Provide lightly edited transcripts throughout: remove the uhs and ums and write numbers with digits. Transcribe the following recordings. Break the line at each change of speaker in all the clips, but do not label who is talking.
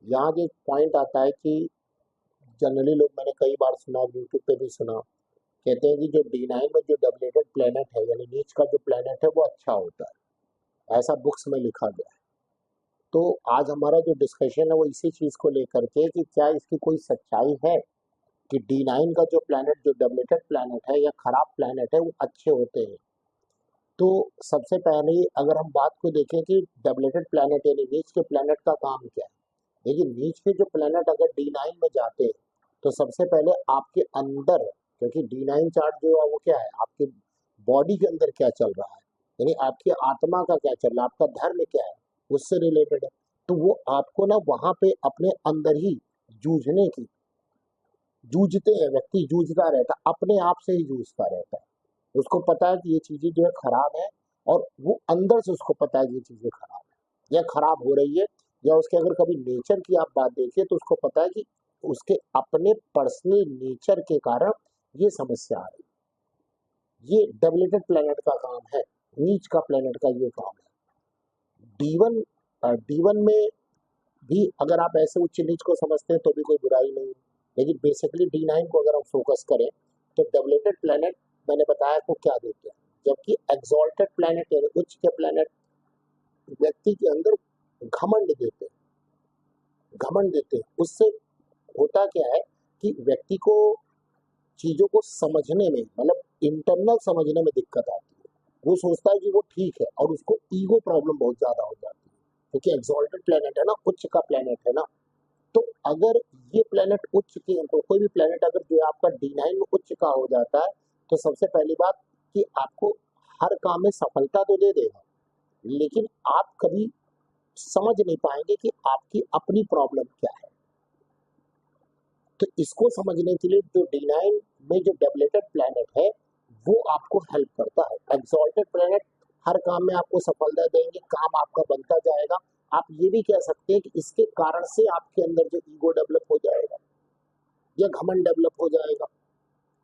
यहाँ जो एक पॉइंट आता है कि जनरली लोग, मैंने कई बार सुना, यूट्यूब पे भी सुना, कहते हैं कि जो D9 में जो डबलेटेड प्लेनेट है यानी नीच का जो प्लेनेट है वो अच्छा होता है, ऐसा बुक्स में लिखा गया है। तो आज हमारा जो डिस्कशन है वो इसी चीज को लेकर के कि क्या इसकी कोई सच्चाई है कि D9 का जो प्लेनेट, जो डबलेटेड प्लेनेट है या खराब प्लेनेट है, वो अच्छे होते हैं। तो सबसे पहले अगर हम बात को देखें कि डबलेटेड प्लेनेट यानी नीच के प्लेनेट का काम क्या है। लेकिन नीच के जो प्लेनेट अगर D9 में जाते हैं तो सबसे पहले आपके अंदर, क्योंकि D9 चार्ट जो है वो क्या है, आपके बॉडी के अंदर क्या चल रहा है, यानी आपकी आत्मा का क्या चल रहा है, आपका धर्म क्या है, उससे रिलेटेड है। तो वो आपको ना वहां पे अपने अंदर ही जूझने की, जूझते हैं, व्यक्ति जूझता रहता है, अपने आप से ही जूझता रहता है। उसको पता है कि ये चीजें जो है खराब है, और वो अंदर से उसको पता है कि ये चीजें खराब है या खराब हो रही है। या उसके अगर कभी नेचर की आप बात देखिए तो उसको पता है कि उसके अपने पर्सनल नेचर के कारण ये समस्या आ रही है। ये डबलेटेड प्लेनेट का काम है, नीच का प्लेनेट का ये काम है। D1, D1 में भी अगर आप ऐसे उच्च नीच को समझते हैं तो भी कोई बुराई नहीं है। लेकिन बेसिकली D9 को अगर हम फोकस करें तो डबलेटेड प्लेनेट, मैंने बताया को क्या देते हैं, जबकि एग्जॉल्टेड प्लेनेट यानी उच्च के प्लेनेट व्यक्ति के अंदर घमंड देते हैं, घमंड देते हैं। उससे होता क्या है कि व्यक्ति को चीजों को समझने में, मतलब इंटरनल समझने में दिक्कत आती है। वो सोचता है कि वो ठीक है और उसको ईगो प्रॉब्लम बहुत ज्यादा हो जाती है, क्योंकि एग्जॉल्टेड प्लेनेट है ना, उच्च का प्लेनेट है ना। तो अगर ये प्लेनेट उच्च की, तो कोई भी प्लेनेट अगर जो है आपका D9 में उच्च का हो जाता है तो सबसे पहली बात कि आपको हर काम में सफलता तो दे देगा, लेकिन आप कभी समझ नहीं पाएंगे कि आपकी अपनी प्रॉब्लम क्या है। तो इसको समझने के लिए जो D9 में जो डबलेटेड प्लेनेट है वो आपको हेल्प करता है। एग्जॉल्टेड प्लेनेट हर काम में आपको सफलता देंगे, काम आपका बनता जाएगा। आप ये भी कह सकते हैं कि इसके कारण से आपके अंदर जो ईगो डेवलप हो जाएगा या घमंड डेवलप हो जाएगा।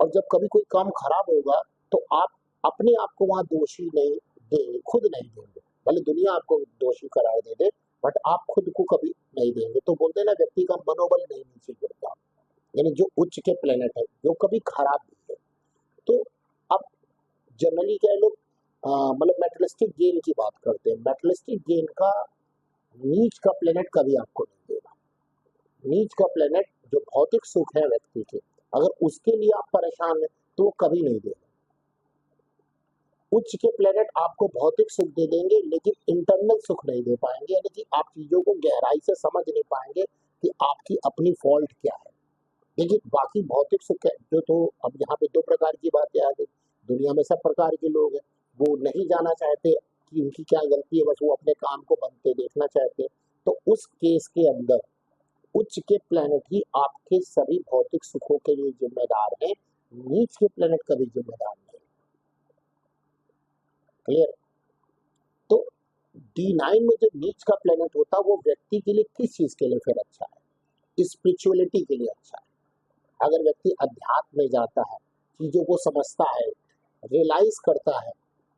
और जब कभी कोई काम खराब होगा तो आप अपने आप को वहां दोषी नहीं देंगे, खुद नहीं देंगे। भले दुनिया आपको दोषी करार दे दे, बट आप खुद को कभी नहीं देंगे। तो बोलते हैं ना, व्यक्ति का मनोबल नहीं नीचे गिरता, यानी जो उच्च के प्लेनेट है जो कभी खराब नहीं है। तो अब जनरली क्या है, लोग मतलब मेटलिस्टिक गेन की बात करते हैं। मेटलिस्टिक गेन का नीच का प्लेनेट कभी आपको नहीं देगा। नीच का प्लेनेट जो भौतिक सुख है व्यक्ति के, अगर उसके लिए आप परेशान हैं तो वो कभी नहीं देगा। उच्च के प्लेनेट आपको भौतिक सुख दे देंगे लेकिन इंटरनल सुख नहीं दे पाएंगे, यानी कि आप चीजों को गहराई से समझ नहीं पाएंगे कि आपकी अपनी फॉल्ट क्या है। देखिए, बाकी भौतिक सुख है जो, तो अब यहाँ पे दो प्रकार की बातें आ गई। दुनिया में सब प्रकार के लोग हैं, वो नहीं जाना चाहते कि उनकी क्या गलती है, बस वो अपने काम को बनते देखना चाहते हैं। तो उस केस के अंदर उच्च के प्लेनेट ही आपके सभी भौतिक सुखों के लिए जिम्मेदार हैं, नीच के प्लेनेट कभी जिम्मेदार नहीं। क्लियर? तो D9 में जो नीच का प्लेनेट होता है वो व्यक्ति के लिए किस चीज के लिए फिर अच्छा है? स्पिरिचुअलिटी के लिए अच्छा है। अगर व्यक्ति अध्यात्म में जाता है, चीजों को समझता है, रियलाइज करता है,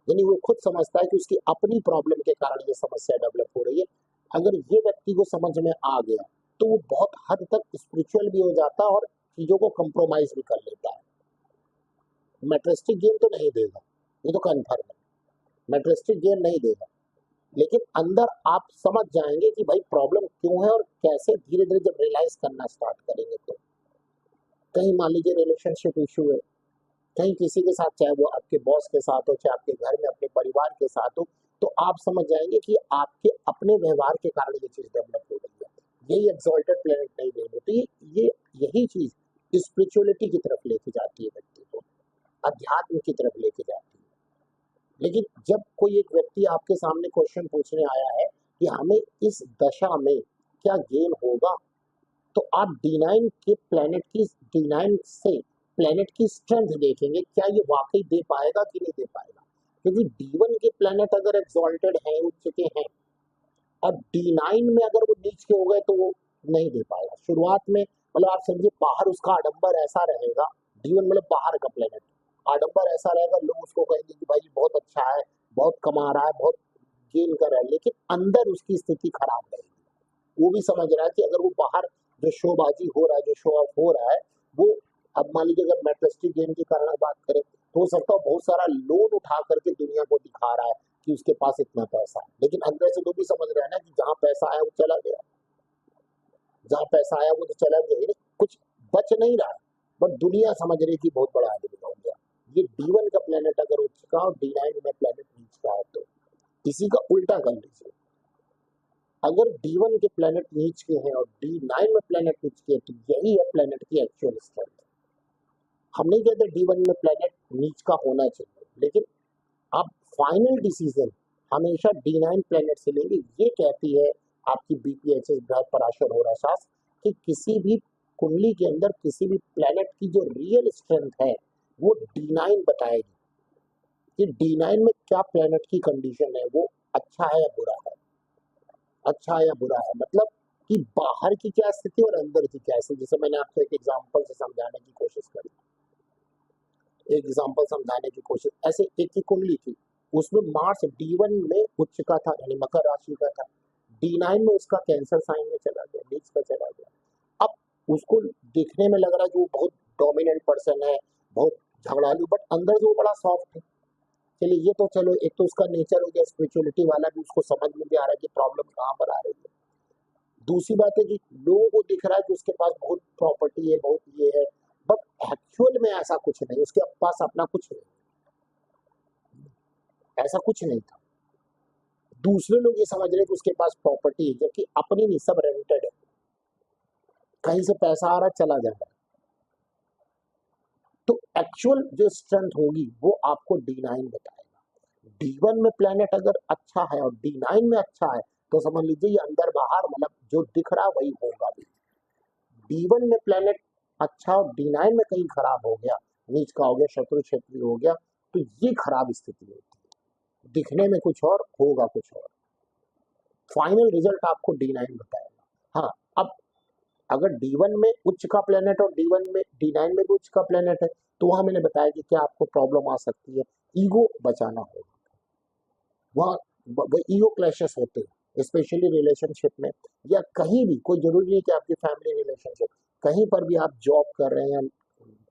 यानी वो खुद समझता है कि उसकी अपनी प्रॉब्लम के कारण ये समस्या डेवलप हो रही है। अगर ये व्यक्ति को समझ में आ गया तो वो बहुत हद तक स्पिरिचुअल भी हो जाता है और चीजों को कंप्रोमाइज भी कर लेता है। मेटेरियलिस्टिक गेन तो नहीं देगा, ये तो कन्फर्म है, मेटेरियलिस्टिक गेन नहीं देगा। लेकिन अंदर आप समझ जाएंगे कि भाई प्रॉब्लम क्यों है, और कैसे धीरे धीरे जब रियलाइज करना स्टार्ट करेंगे तो कहीं मान लीजिए रिलेशनशिप इशू है, कहीं किसी के साथ, चाहे वो आपके बॉस के साथ हो, चाहे आपके घर में अपने परिवार के साथ हो, तो आप समझ जाएंगे कि आपके अपने व्यवहार के कारण ये चीज डेवलप हो रही है। यही एक्सॉल्टेड प्लेनेट नहीं देंगे। तो ये यही चीज स्पिरिचुअलिटी की तरफ लेके जाती है व्यक्ति को, अध्यात्म की तरफ लेके जाती है। लेकिन जब कोई एक व्यक्ति आपके सामने क्वेश्चन पूछने आया है कि हमें इस दशा में क्या गेन होगा, तो आप D9 के प्लेनेट की, D9 से प्लेनेट की स्ट्रेंथ देखेंगे, क्या ये वाकई दे पाएगा कि नहीं दे पाएगा। क्योंकि D1 के प्लेनेट अगर एक्सॉल्टेड हैं, उच्च के हैं, और D9 में अगर वो नीच के हो गए तो वो नहीं दे पाएगा शुरुआत में। मतलब आप समझिए, बाहर उसका आडंबर ऐसा रहेगा, D1 मतलब बाहर का प्लेनेट, आडंबर ऐसा रहेगा, लोग उसको कहेंगे कि भाई बहुत अच्छा है, बहुत कमा रहा है, बहुत गेन कर रहा है, लेकिन अंदर उसकी स्थिति खराब रहेगी। वो भी समझ रहा है कि अगर वो बाहर जो शोबाजी हो रहा है, जो शो ऑफ हो रहा है, वो अब मान लीजिए अगर मेटलिस्टिक गेन के कारण बात करें तो हो सकता है बहुत सारा लोन उठा करके दुनिया को दिखा रहा है कि उसके पास इतना पैसा है, लेकिन अंदर से वो भी समझ रहा है ना कि जहाँ पैसा आया वो चला गया, जहाँ पैसा आया वो तो चला गया, कुछ बच नहीं रहा है। बट दुनिया समझ रही कि बहुत बड़ा आदमी हो गया। ये D1 का प्लेनेट अगर उच्च का और D9 में प्लेनेट नीच का है तो इसी का उल्टा कर लीजिए। अगर D1 के प्लेनेट नीच के हैं और D9 में प्लेनेट नीच के हैं तो यही है प्लेनेट की एक्चुअल स्ट्रेंथ। हम नहीं कहते D1 में प्लेनेट नीच का होना चाहिए, लेकिन आप फाइनल डिसीजन हमेशा D9 प्लेनेट से लेंगे। ये कहती है आपकी BPHS बृहद पराशर होरा शास्त्र कि किसी भी कुंडली के अंदर किसी भी प्लेनेट की जो रियल स्ट्रेंथ है वो D9 बताएगी कि D9 में क्या प्लेनेट की कंडीशन है, वो अच्छा है या बुरा है, अच्छा है या बुरा है, मतलब कि बाहर की क्या स्थिति और अंदर की क्या स्थिति। जैसे मैंने आपको एक एग्जांपल से समझाने की कोशिश करी, ऐसे एक की कुंडली थी, उसमें मार्स D1 में उच्च का था यानी मकर राशि का था, D9 में उसका कैंसर साइन में चला गया, नीच का चला गया। अब उसको देखने में लग रहा है कि वो बहुत डोमिनेंट पर्सन है, बहुत झगड़ालू, बट अंदर से वो बड़ा सॉफ्ट है। चलिए ये तो चलो एक तो उसका नेचर हो गया स्पिरिचुअलिटी वाला, भी उसको समझ में भी आ रहा है कि प्रॉब्लम कहाँ पर आ रही है। दूसरी बात है कि लोगों को दिख रहा है कि उसके पास बहुत प्रॉपर्टी है, बहुत ये है, बट एक्चुअल में ऐसा कुछ नहीं, उसके पास अपना कुछ नहीं, ऐसा कुछ नहीं था। दूसरे लोग ये समझ रहे हैं कि उसके पास प्रॉपर्टी है, जबकि अपनी नहीं, सब रेंटेड है, कहीं से पैसा आ रहा है चला जा रहा है। तो एक्चुअल जो स्ट्रेंथ होगी वो आपको D9 बताएगा। D1 में प्लेनेट अगर अच्छा है और D9 में अच्छा है तो समझ लीजिए ये अंदर बाहर मतलब जो दिख रहा वही होगा भी। D1 में प्लेनेट अच्छा और D9 में कहीं खराब हो गया, नीच का हो गया, शत्रु क्षेत्रीय हो गया, तो ये खराब स्थिति होती है, दिखने में कुछ और होगा कुछ और, फाइनल रिजल्ट आपको D9 बताएगा। हाँ, अब अगर D1 में उच्च का प्लेनेट और D9 में भी उच्च का प्लेनेट है तो वहां मैंने बताया कि क्या आपको प्रॉब्लम आ सकती है, ईगो बचाना होगा, वहाँ ईगो क्लैशेस होते हैं स्पेशली रिलेशनशिप में, या कहीं भी, कोई जरूरी नहीं कि आपकी फैमिली रिलेशनशिप, कहीं पर भी आप जॉब कर रहे हैं,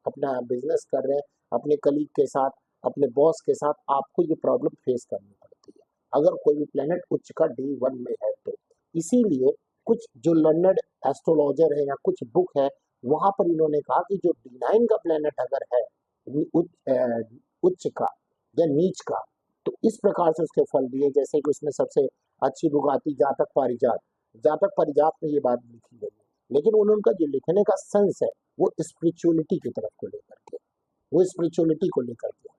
अपना बिजनेस कर रहे हैं, अपने कलीग के साथ, अपने बॉस के साथ, आपको ये प्रॉब्लम फेस करनी पड़ती है अगर कोई भी प्लेनेट उच्च का D1 में है तो। इसीलिए कुछ जो लर्नड एस्ट्रोलॉजर है या कुछ बुक है वहां पर इन्होंने कहा कि जो D9 का प्लेनेट अगर है उच्च का या नीच का, तो इस प्रकार से उसके फल दिए। जैसे कि उसमें सबसे अच्छी बुक आती जातक पारिजात, जातक पारिजात में ये बात लिखी गई है, लेकिन उनका जो लिखने का सेंस है वो स्पिरिचुअलिटी की तरफ को लेकर के, वो स्पिरिचुअलिटी को लेकर के,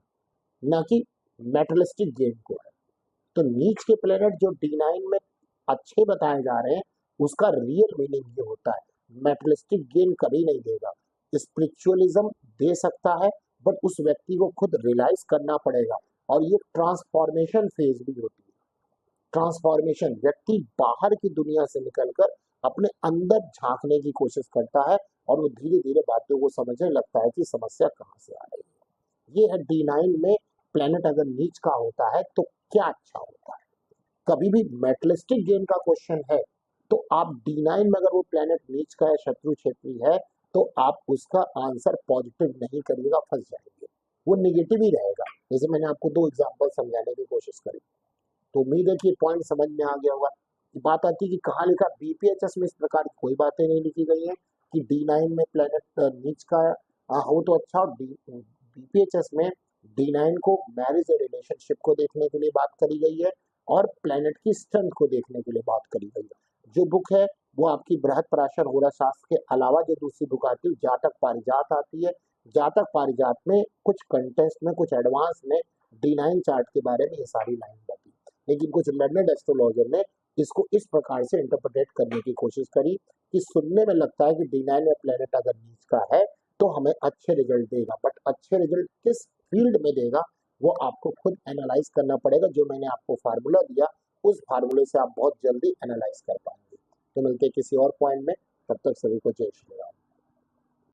ना कि मेटलिस्टिक गेन को है। तो नीच के प्लेनेट जो D9 में अच्छे बताए जा रहे हैं उसका रियल मीनिंग ये होता है, मेटलिस्टिक गेन कभी नहीं देगा, स्पिरिचुअलिज्म दे सकता है, बट उस व्यक्ति को खुद रियलाइज करना पड़ेगा। और ये ट्रांसफॉर्मेशन फेज भी होती है, ट्रांसफॉर्मेशन, व्यक्ति बाहर की दुनिया से निकलकर अपने अंदर झांकने की कोशिश करता है और वो धीरे धीरे बातों को समझने लगता है कि समस्या कहाँ से आ रही है। ये है D9 में प्लेनेट अगर नीच का होता है तो क्या अच्छा होता है। कभी भी मेटलिस्टिक गेन का क्वेश्चन है तो आप D9 में अगर वो प्लेनेट नीच का है, शत्रु क्षेत्री है, तो आप उसका आंसर पॉजिटिव नहीं करिएगा, फंस जाएंगे, वो निगेटिव ही रहेगा। जैसे मैंने आपको 2 एग्जांपल समझाने की कोशिश करी, तो उम्मीद है कि पॉइंट समझ में आ गया होगा। बात आती है कि कहाँ लिखा, BPHS में इस प्रकार की कोई बातें नहीं लिखी गई है कि D9 में प्लेनेट नीच का हो तो अच्छा, और BPHS में D9 को मैरिज और रिलेशनशिप को देखने के लिए बात करी गई है और प्लेनेट की स्ट्रेंथ को देखने के लिए बात करी गई है। जो बुक है वो आपकी बृहद पराशर होरा शास्त्र के अलावा जो दूसरी बुक आती है जातक पारिजात आती है। जातक पारिजात में कुछ कंटेस्ट में, कुछ एडवांस में D9 चार्ट के बारे में ये सारी लाइन बताई, लेकिन कुछ लर्नड एस्ट्रोलॉजर ने इसको इस प्रकार से इंटरप्रेट करने की कोशिश करी कि सुनने में लगता है कि D9 में प्लेनेट अगर नीच का है तो हमें अच्छे रिजल्ट देगा, बट अच्छे रिजल्ट किस फील्ड में देगा वो आपको खुद एनालाइज करना पड़ेगा। जो मैंने आपको फार्मूला दिया उस फार्मूले से आप बहुत जल्दी एनालाइज कर पाएंगे। तो मिलते हैं किसी और पॉइंट में, तब तक सभी को जय श्री राम।